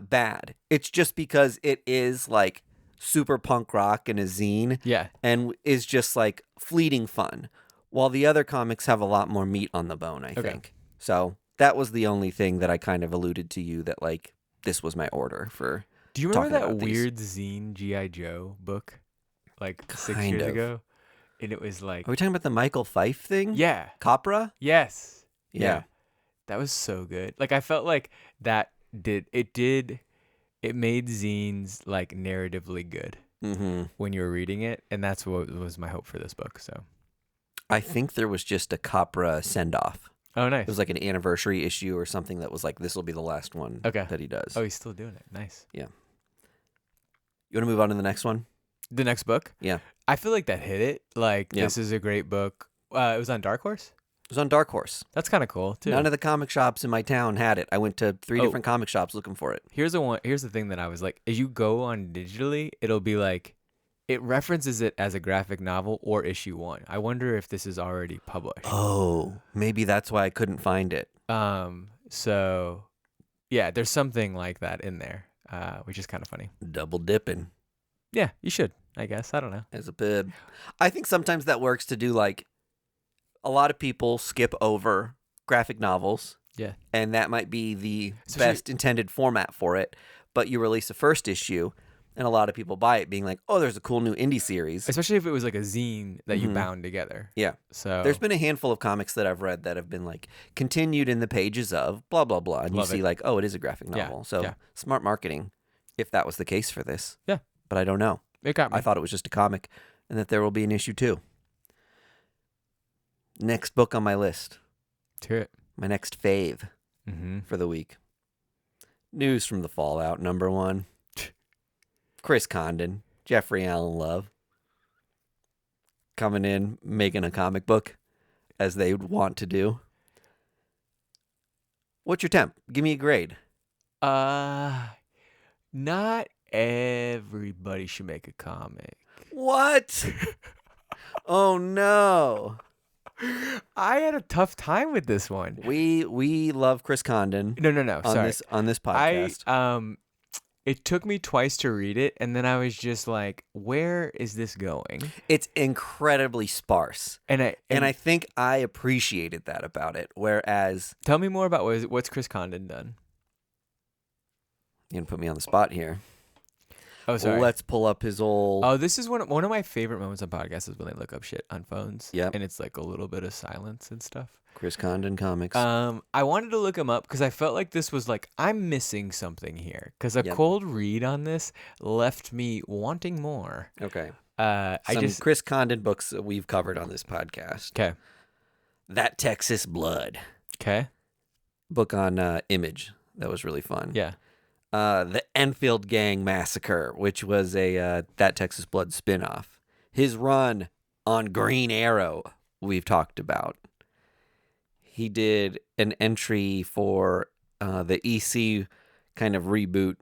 bad. It's just because it is like super punk rock and a zine. Yeah. And is just like fleeting fun. While the other comics have a lot more meat on the bone, I think. So that was the only thing that I kind of alluded to you that like this was my order for. Do you remember that weird zine G.I. Joe book like 6 years ago? And it was like, are we talking about the Michael Fife thing? Yeah. Copra? Yes. Yeah. That was so good. Like I felt like it made zines like narratively good when you were reading it, and that's what was my hope for this book. So I think there was just a Copra send-off. Oh, nice. It was like an anniversary issue or something that was like, this will be the last one that he does. Oh, he's still doing it. Nice. Yeah. You want to move on to the next one? The next book? Yeah. I feel like that hit it. Like, this is a great book. It was on Dark Horse? It was on Dark Horse. That's kind of cool, too. None of the comic shops in my town had it. I went to 3 different comic shops looking for it. Here's the thing that I was like, as you go on digitally, it'll be like, it references it as a graphic novel or issue 1. I wonder if this is already published. Oh, maybe that's why I couldn't find it. So, yeah, there's something like that in there, which is kind of funny. Double dipping. Yeah, you should, I guess. I don't know. As a bib. I think sometimes that works to do like, a lot of people skip over graphic novels. Yeah. And that might be the best intended format for it. But you release a first issue, and a lot of people buy it being like, oh, there's a cool new indie series. Especially if it was like a zine that you bound together. Yeah. So there's been a handful of comics that I've read that have been like continued in the pages of blah, blah, blah. And you see like, oh, it is a graphic novel. So smart marketing, if that was the case for this. Yeah. But I don't know. It got me. I thought it was just a comic and that there will be an issue 2. Next book on my list. Let's hear it. My next fave for the week. News from the Fallout, number 1. Chris Condon, Jeffrey Allen Love. Coming in, making a comic book, as they would want to do. What's your temp? Give me a grade. Not everybody should make a comic. What? Oh, no. I had a tough time with this one. We love Chris Condon. No. On Sorry. this podcast. It took me twice to read it, and then I was just like, "Where is this going?" It's incredibly sparse, and I think I appreciated that about it. Whereas, tell me more about what's Chris Condon done. You're gonna put me on the spot here. Oh, sorry. Let's pull up his old. Oh, this is one of my favorite moments on podcasts is when they look up shit on phones. Yep. And it's like a little bit of silence and stuff. Chris Condon comics. I wanted to look him up because I felt like this was like, I'm missing something here. Because a cold read on this left me wanting more. Okay. Some Chris Condon books that we've covered on this podcast. Okay. That Texas Blood. Okay. Book on Image. That was really fun. Yeah. The Enfield Gang Massacre, which was a That Texas Blood spinoff. His run on Green Arrow, we've talked about. He did an entry for the EC kind of reboot,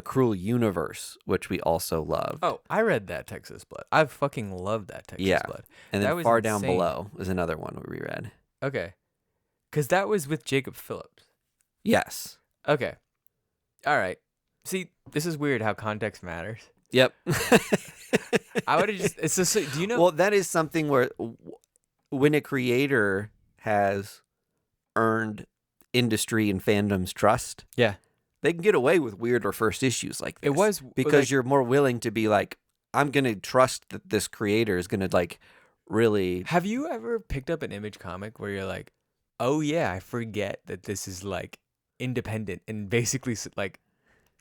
Cruel Universe, which we also love. Oh, I read That Texas Blood. I fucking love That Texas Blood. And that then was Far Down insane. Below is another one we reread. Okay. Because that was with Jacob Phillips. Yes. Okay. All right. See, this is weird how context matters. Yep. I would have just. It's just. Do you know? Well, that is something where when a creator has earned industry and fandom's trust, yeah, they can get away with weirder first issues like this. It was because like, you're more willing to be like, I'm gonna trust that this creator is gonna like really. Have you ever picked up an Image comic where you're like, oh yeah, I forget that this is like independent and basically like.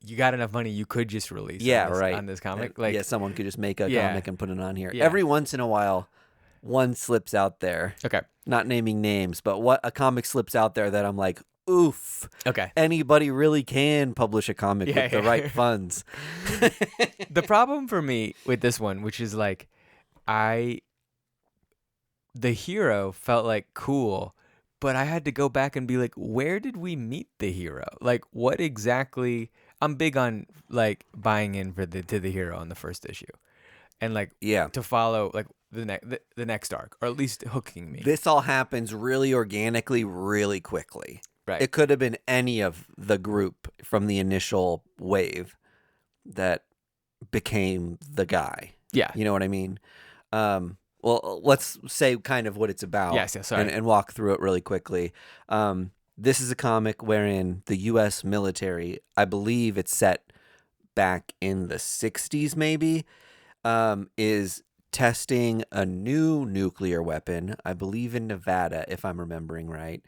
You got enough money, you could just release on this comic. Like, someone could just make a comic and put it on here. Yeah. Every once in a while, one slips out there. Okay. Not naming names, but what a comic slips out there that I'm like, oof. Okay. Anybody really can publish a comic with the right funds. The problem for me with this one, which is like, the hero felt like cool, but I had to go back and be like, where did we meet the hero? Like, what exactly? I'm big on like buying in to the hero in the first issue, and like to follow like the next arc, or at least hooking me. This all happens really organically, really quickly. Right. It could have been any of the group from the initial wave that became the guy. Yeah. You know what I mean? Well, let's say kind of what it's about. Yes, sorry. And walk through it really quickly. This is a comic wherein the U.S. military, I believe it's set back in the 60s maybe, is testing a new nuclear weapon, I believe in Nevada, if I'm remembering right.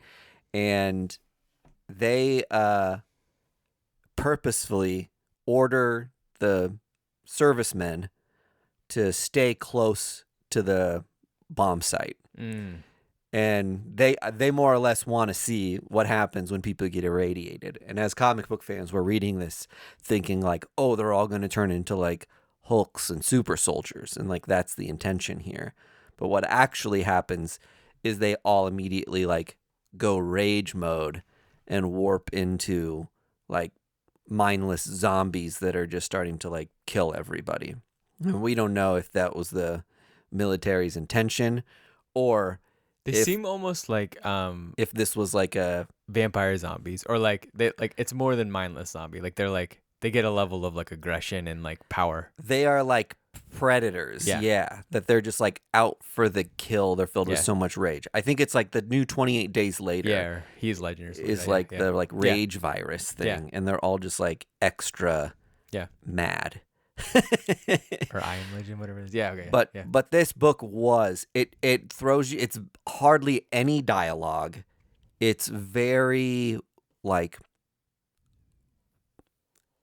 And they purposefully order the servicemen to stay close to the bomb site. And they more or less want to see what happens when people get irradiated. And as comic book fans, we're reading this thinking like, oh, they're all going to turn into like Hulks and super soldiers. And like, that's the intention here. But what actually happens is they all immediately like go rage mode and warp into like mindless zombies that are just starting to like kill everybody. And we don't know if that was the military's intention or they seem almost like if this was like a vampire zombies, or like it's more than mindless zombie. Like they get a level of like aggression and like power. They are like predators. Yeah. That they're just like out for the kill. They're filled with so much rage. I think it's like the new 28 Days Later. Yeah, He's Legend or something. Is like the like rage virus thing. And they're all just like extra mad. Or I Am Legend, whatever it is. Yeah, okay. But this book was it throws you. It's hardly any dialogue. It's very like,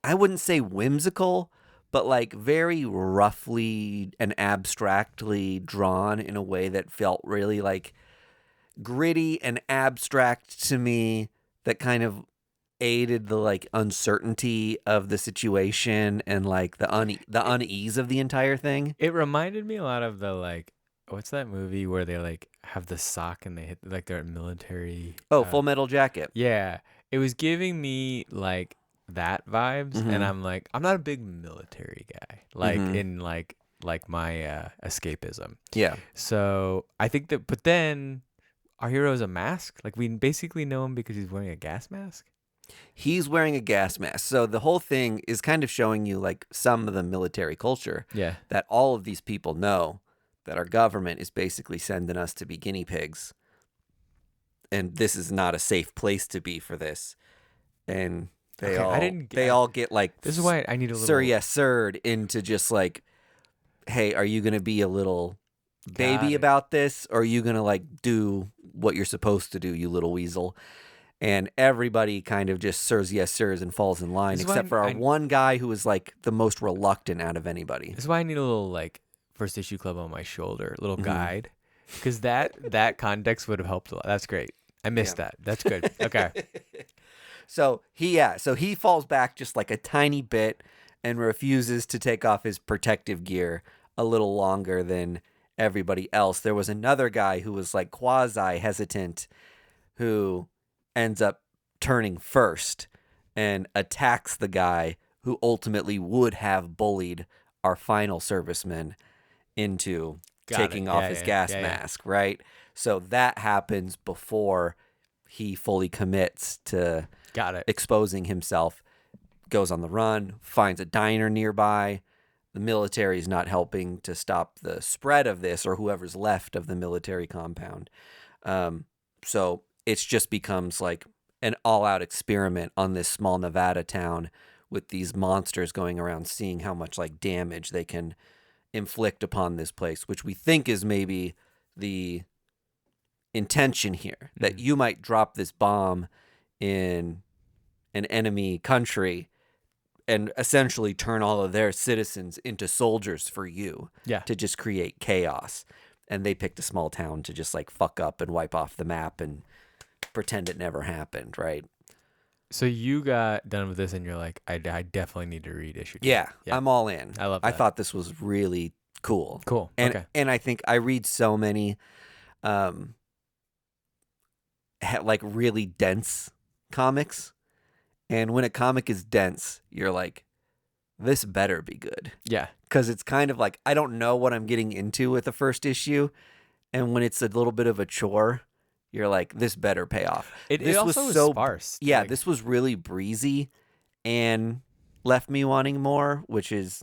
I wouldn't say whimsical, but like very roughly and abstractly drawn in a way that felt really like gritty and abstract to me. That kind of aided the like uncertainty of the situation and like the unease of the entire thing. It reminded me a lot of the like, what's that movie where they like have the sock and they hit like they're military? Full Metal Jacket. Yeah, it was giving me like that vibes, and I'm like, I'm not a big military guy, like in like my escapism. Yeah. So I think that, but then our hero is a mask? Like, we basically know him because he's wearing a gas mask? He's wearing a gas mask. So the whole thing is kind of showing you like some of the military culture Yeah. that all of these people know that our government is basically sending us to be guinea pigs. And this is not a safe place to be for this. And they all get like, this is why I need a little... Sir, yes, sir, into just like, hey, are you going to be a little baby about this? Or are you going to like do what you're supposed to do, you little weasel? And everybody kind of just sirs, yes, sirs, and falls in line, except for our one guy who is like the most reluctant out of anybody. This is why I need a little like first issue club on my shoulder, a little guide, because that context would have helped a lot. That's great. I missed that. That's good. Okay. So he falls back just like a tiny bit and refuses to take off his protective gear a little longer than everybody else. There was another guy who was like quasi hesitant, who ends up turning first and attacks the guy who ultimately would have bullied our final serviceman into taking off his gas mask, right? So that happens before he fully commits to exposing himself, goes on the run, finds a diner nearby. The military is not helping to stop the spread of this, or whoever's left of the military compound. So it just becomes like an all-out experiment on this small Nevada town with these monsters going around seeing how much like damage they can inflict upon this place, which we think is maybe the intention here, that you might drop this bomb in an enemy country and essentially turn all of their citizens into soldiers for you to just create chaos. And they picked a small town to just like fuck up and wipe off the map and pretend it never happened, right? So you got done with this and you're like, I definitely need to read issue 2. Yeah, I'm all in. I love that. I thought this was really cool. Cool. And, okay. And I think I read so many like really dense comics. And when a comic is dense, you're like, this better be good. Yeah. Because it's kind of like, I don't know what I'm getting into with the first issue. And when it's a little bit of a chore, you're like, this better pay off. It also was so sparse. Yeah, this was really breezy and left me wanting more, which is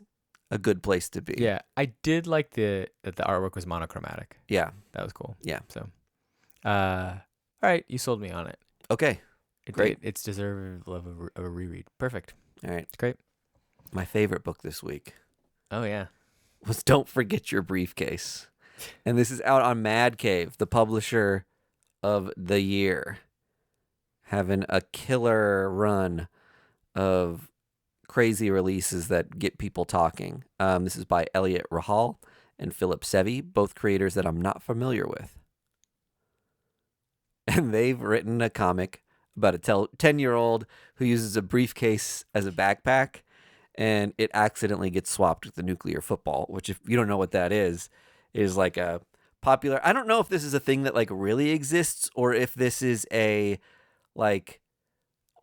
a good place to be. Yeah, I did like that the artwork was monochromatic. Yeah. That was cool. Yeah. So, all right, you sold me on it. Okay. Great. It's deserving of a reread. Perfect. All right. It's great. My favorite book this week Oh, yeah. was Don't Forget Your Briefcase. And this is out on Mad Cave, the publisher of the year, having a killer run of crazy releases that get people talking. This is by Elliot Rahal and Philip Sevi, both creators that I'm not familiar with. And they've written a comic about a 10-year-old who uses a briefcase as a backpack, and it accidentally gets swapped with the nuclear football, which, if you don't know what that is like a popular... I don't know if this is a thing that like really exists, or if this is a like...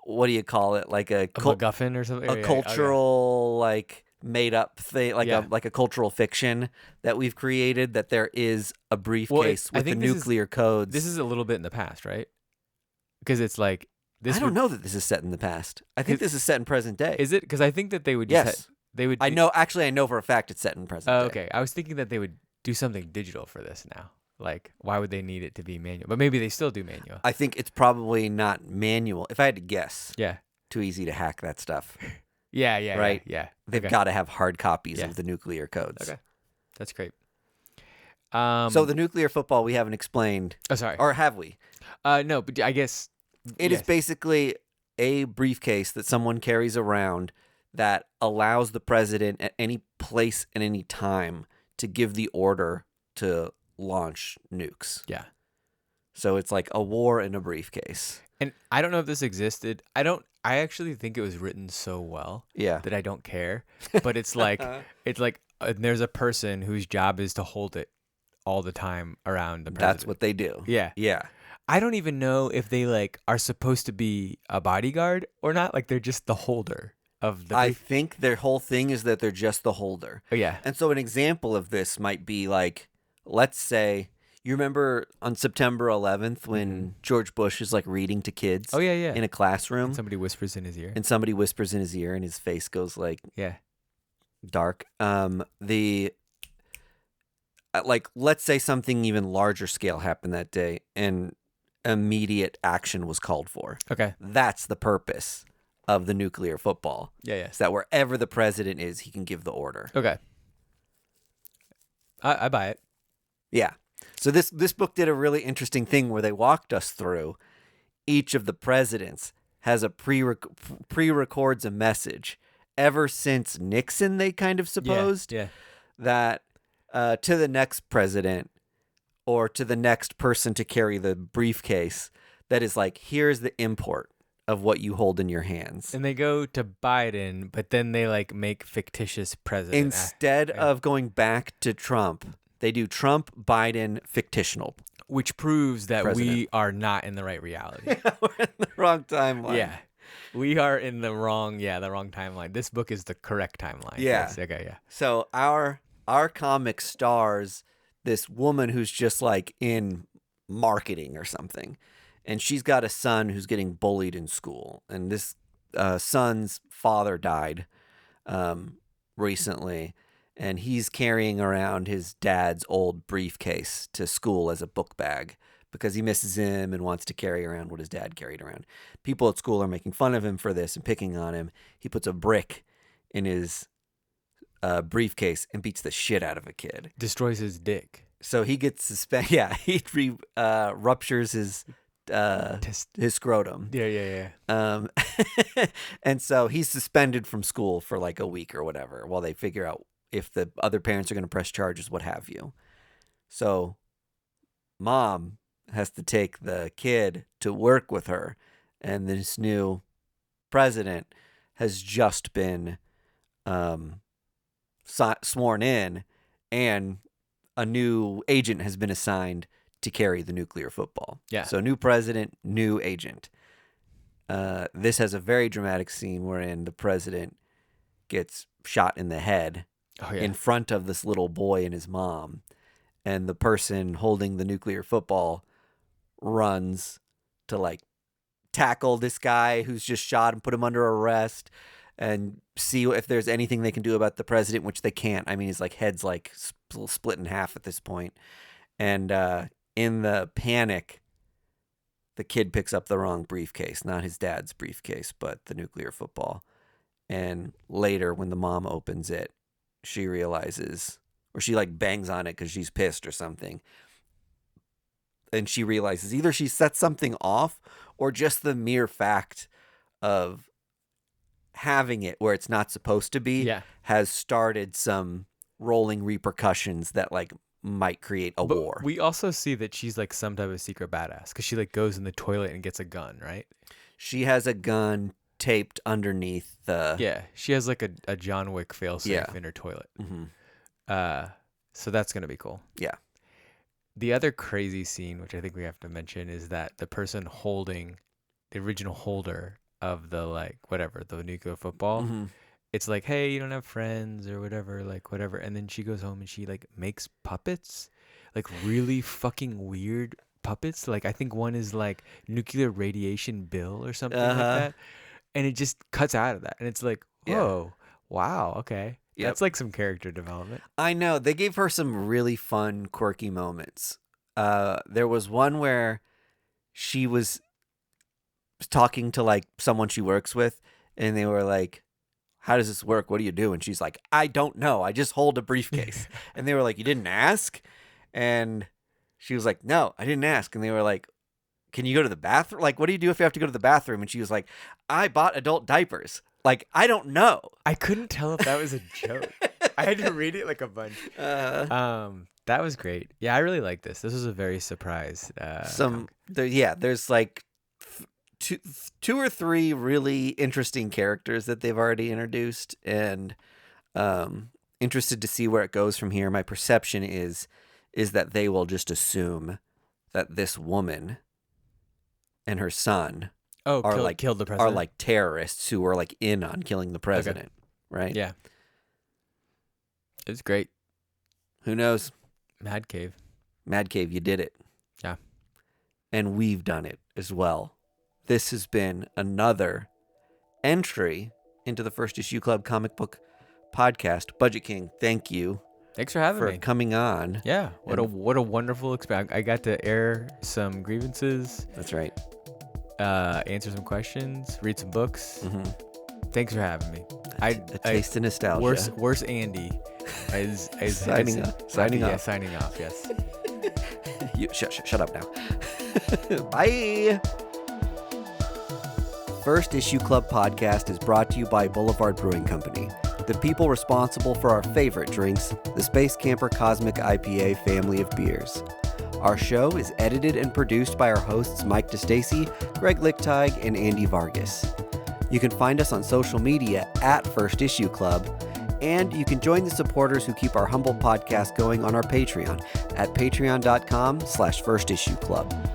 what do you call it? Like a MacGuffin or something? A cultural like made up thing, like a cultural fiction that we've created, that there is a briefcase with the nuclear codes. This is a little bit in the past, right? Because it's like this. I don't know that this is set in the past. I think this is set in present day. Is it? Because I think that they would just they would. I know. Actually, I know for a fact it's set in present day. Okay. I was thinking that they would do something digital for this now. Like, why would they need it to be manual? But maybe they still do manual. I think it's probably not manual. If I had to guess. Yeah. Too easy to hack that stuff. Yeah. Right? Yeah. They've got to have hard copies of the nuclear codes. Okay. That's great. So the nuclear football we haven't explained. Oh, sorry. Or have we? No, but I guess... It is basically a briefcase that someone carries around that allows the president at any place and any time to give the order to launch nukes. Yeah. So it's like a war in a briefcase. And I don't know if this existed. I actually think it was written so well that I don't care. But it's like there's a person whose job is to hold it all the time around the president. That's what they do. Yeah. Yeah. I don't even know if they like are supposed to be a bodyguard or not. Like, they're just the holder of the... I think their whole thing is that they're just the holder. Oh, yeah. And so an example of this might be like, let's say You remember on September 11th when George Bush is like reading to kids Oh, yeah. in a classroom? And somebody whispers in his ear. And his face goes like Yeah. dark. Like, let's say something even larger scale happened that day and immediate action was called for. Okay. That's the purpose of the nuclear football. Yeah. Is that wherever the president is, he can give the order. Okay. I buy it. Yeah. So this book did a really interesting thing where they walked us through each of the presidents has a pre-records a message. Ever since Nixon, they kind of supposed that to the next president or to the next person to carry the briefcase, that is like, here's the import of what you hold in your hands. And they go to Biden, but then they like make fictitious president. Instead of going back to Trump, they do Trump, Biden, fictional. Which proves that president. we are not in the right reality. We're in the wrong timeline. Yeah. We are in the wrong timeline. This book is the correct timeline. Yeah. Yes. Okay, yeah. So our comic stars this woman who's just like in marketing or something. And she's got a son who's getting bullied in school. And this son's father died recently. And he's carrying around his dad's old briefcase to school as a book bag because he misses him and wants to carry around what his dad carried around. People at school are making fun of him for this and picking on him. He puts a brick in his briefcase and beats the shit out of a kid. Destroys his dick. So he gets suspended. Yeah, he ruptures his scrotum. Yeah. And so he's suspended from school for like a week or whatever while they figure out if the other parents are going to press charges, what have you. So mom has to take the kid to work with her, and this new president has just been sworn in, and a new agent has been assigned to carry the nuclear football. Yeah. So new president, new agent. This has a very dramatic scene wherein the president gets shot in the head in front of this little boy and his mom. And the person holding the nuclear football runs to like tackle this guy who's just shot and put him under arrest and see if there's anything they can do about the president, which they can't. I mean, his like head's like split in half at this point. And in the panic, the kid picks up the wrong briefcase, not his dad's briefcase, but the nuclear football. And later when the mom opens it, she realizes, or she like bangs on it because she's pissed or something. And she realizes either she set something off or just the mere fact of having it where it's not supposed to be has started some rolling repercussions that like might create a war. We also see that she's like some type of secret badass because she like goes in the toilet and gets a gun, right? She has a gun taped underneath the... Yeah, she has like a John Wick failsafe in her toilet. Mm-hmm. So that's going to be cool. Yeah. The other crazy scene, which I think we have to mention, is that the person holding the original holder of the like whatever, the nuclear football, it's like, hey, you don't have friends or whatever, like whatever. And then she goes home and she like makes puppets, like really fucking weird puppets. Like I think one is like Nuclear Radiation Bill or something like that. And it just cuts out of that. And it's like, whoa, wow, okay. Yep. That's like some character development. I know. They gave her some really fun, quirky moments. There was one where she was talking to like someone she works with, and they were like, how does this work? What do you do? And she's like, I don't know. I just hold a briefcase. And they were like, you didn't ask? And she was like, no, I didn't ask. And they were like, can you go to the bathroom? Like, what do you do if you have to go to the bathroom? And she was like, I bought adult diapers. Like, I don't know. I couldn't tell if that was a joke. I had to read it like a bunch. That was great. Yeah, I really like this. This was a very surprise. There's like two or three really interesting characters that they've already introduced, and interested to see where it goes from here. My perception is that they will just assume that this woman and her son killed the president. Are like terrorists who are like in on killing the president, right? Yeah. It's great. Who knows? Mad Cave. Mad Cave, you did it. Yeah. And we've done it as well. This has been another entry into the First Issue Club comic book podcast. Budget King, thank you. Thanks for having me. Coming on. Yeah. What a wonderful experience. I got to air some grievances. That's right. Answer some questions, read some books. Mm-hmm. Thanks for having me. A taste of nostalgia. Worse Andy. Signing off. Yeah, signing off, yes. You, shut up now. Bye. First Issue Club podcast is brought to you by Boulevard Brewing Company, the people responsible for our favorite drinks, the Space Camper Cosmic IPA family of beers. Our show is edited and produced by our hosts Mike DeStacy, Greg Lichtag, and Andy Vargas. You can find us on social media at First Issue Club, and you can join the supporters who keep our humble podcast going on our Patreon at patreon.com/firstissueclub.